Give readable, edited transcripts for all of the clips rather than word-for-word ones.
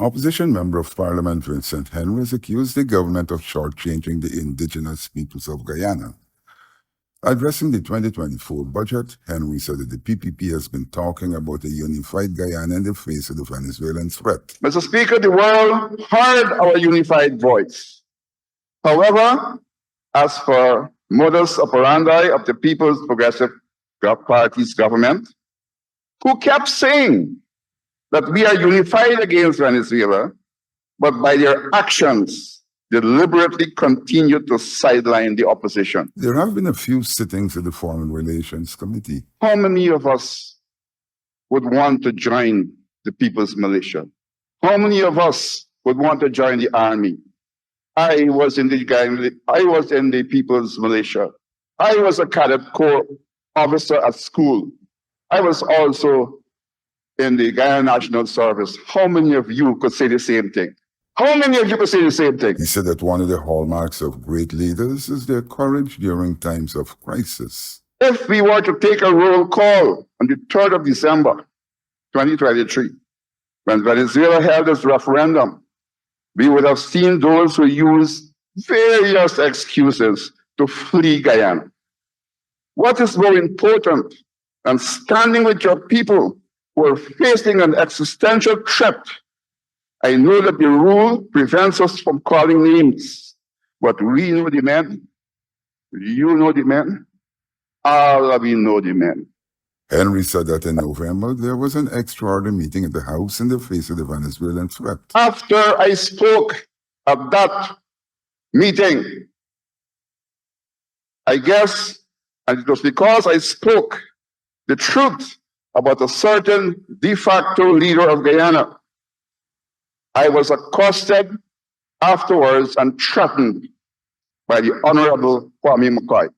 Opposition Member of Parliament Vincent Henry has accused the government of shortchanging the indigenous peoples of Guyana. Addressing the 2024 budget, Henry said that the PPP has been talking about a unified Guyana in the face of the Venezuelan threat. Mr. Speaker, the world heard our unified voice. However, as for modus operandi of the People's Progressive Party's government, who kept saying that we are unified against Venezuela, but by their actions deliberately continue to sideline the opposition. There have been a few sittings of the Foreign Relations Committee. How many of us would want to join the People's Militia? How many of us would want to join the army? I was in the People's Militia. I was a cadet corps officer at school. I was also in the Guyana National Service. How many of you could say the same thing? How many of you could say the same thing? He said that one of the hallmarks of great leaders is their courage during times of crisis. If we were to take a roll call on the 3rd of December, 2023, when Venezuela held its referendum, we would have seen those who used various excuses to flee Guyana. What is more important than standing with your people who are facing an existential threat? I know that the rule prevents us from calling names, but we know the men. You know the men. All of you know the men. Henry said that in November, there was an extraordinary meeting at the House in the face of the Venezuelan threat. After I spoke at that meeting, I guess, and it was because I spoke the truth about a certain de facto leader of Guyana, I was accosted afterwards and threatened by the Honorable Kwame McCoy.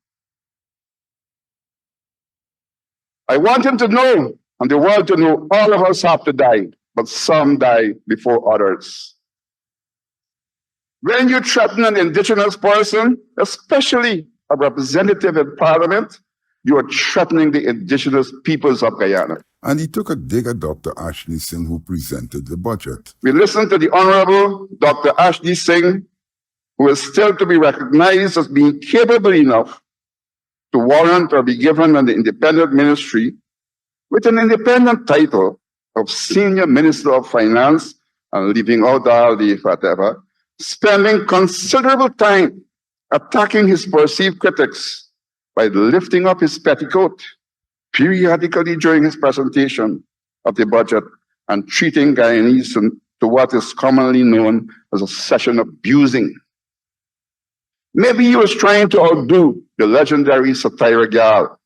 I want him to know, and the world to know, all of us have to die, but some die before others. When you threaten an indigenous person, especially a representative in Parliament, you are threatening the indigenous peoples of Guyana. And he took a dig at Dr. Ashley Singh, who presented the budget. We listened to the Honorable Dr. Ashley Singh, who is still to be recognized as being capable enough to warrant or be given an independent ministry with an independent title of Senior Minister of Finance, and leaving out all the whatever, spending considerable time attacking his perceived critics by lifting up his petticoat periodically during his presentation of the budget and treating Guyanese to what is commonly known as a session of abusing. Maybe he was trying to outdo the legendary Satira Gal